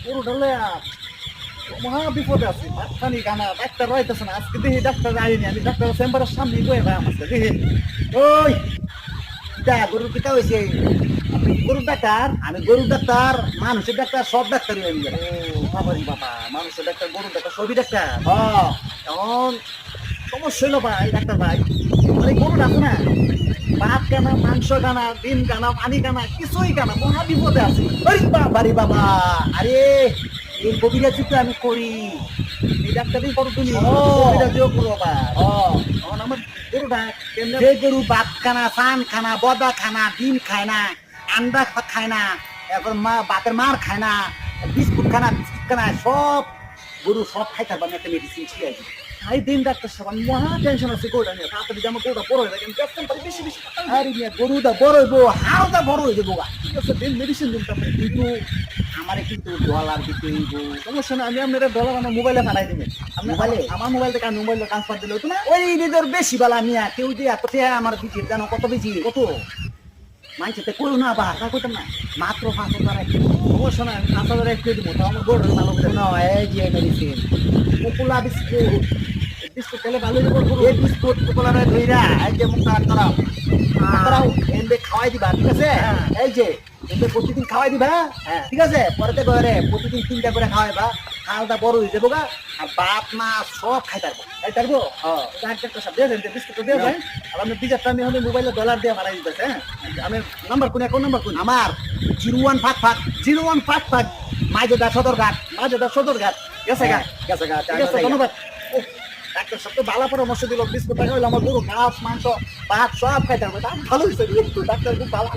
পুরো ঢালে মহা বিপদে আছি মাথানি গানা ডাক্তার রইতেছে না আজকে দেখি ডাক্তার আইনি আমি ডাক্তার চেম্বারের সামনে বয়ে ভাই আমার সাথে দেখি ওই দা গরুর পিতা হয়েছে আপনি গরুর ডাক্তার আমি গরুর ডাক্তার মানুষের ডাক্তার সব ডাক্তারই আমি ও বাবারি বাবা মানুষের ডাক্তার গরুর ডাক্তার সবই ডাক্তার হ্যাঁ এখন সমস্যা হলো ভাই ডাক্তার ভাই মানে গরুর আছে না ভাত কানা মাংস কানা ডিম কানা পানি কানা কিছুই কানা মহা বিপদে আছি ওই বাবারে বাবা আরে এই কবিরাজি তো আমি করি এই ডাক্তারই করো তুমি ও। কবিরাজিও করো আবার হ্যাঁ এখন আমার গরুটা কেমনে যে গরু ভাত খানা পান খানা বদা খানা ডিম খায় না আন্ডা খায় না এখন মা বাতের মার খায় না বিস্কুট খানা সব গরু সব খাইতে পারবে একটা মেডিসিন ছিল খাই দিন ডাক্তার সাহেব আমি মহা টেনশন আছে গরুটা নিয়ে তাড়াতাড়ি যে আমার গরুটা বড় হয়ে যায় দেখতেন পারি বেশি বেশি আরে মিয়া গরুটা বড় হইব হাওটা বড় হয়ে যাবো গা। ঠিক আছে দিন মেডিসিন দিন তারপরে কিন্তু আমারে কিন্তু ডলার দিতে হইব সমস্যা না আমি আপনার ডলার আমার মোবাইলে পাঠাই দিবেন আপনি মোবাইলে? আমার মোবাইল থেকে মোবাইলে ট্রান্সফার দিলে হতো না ওই নিজের বেশি বালা মিয়া কেউ যে এত টাকা আমার দিচ্ছে জানো কত বেশি কত মানছে করো না বা তা কইতাম না মাত্র 5,000 একটা সমস্যা না আমি 5,000 এক দিয়ে দিব তো আমার গরুটা ভালো করে না এই যে মেডিসিন পপুলা বিস্কুট বিস্কুট খেলে ভালো হয়ে গরু এই বিস্কুট পপুলারে ধইরা এই যে মুখ করাও করাও এন্ডে খাওয়াই দিবা ঠিক আছে হ্যাঁ। এই যে এন্ডে প্রতিদিন খাওয়াই দিবা হ্যাঁ। ঠিক আছে পরেতে ঘরে প্রতিদিন 3টা করে খাওয়াইবা খালটা বড় হয়ে যাবো গা আর বাপ মাছ সব খাই পারবো এই পারবো হ্যাঁ ডাক্তার সাহেব দিয়ে দেন বিস্কুট দিয়ে দেন আর আপনি বিজারটা আমি হলে মোবাইলে ডলার দিয়ে পাঠাই দিতেছে হ্যাঁ আমি নাম্বার কোন অ্যাকাউন্ট নাম্বার কোন আমার 0155 মাইজেদা সদরঘাট মাঝে সদরঘাট গেছে গা গেছে গা ঠিক আছে ধন্যবাদ ও, ডাক্তার সাহেব তো ভালো পরামর্শ দিল বিস্কুট টাকা হইলে আমার গরু মাছ মাংস ভাত সব খাইতে হবে ভালো হয়েছে ডাক্তার খুব ভালো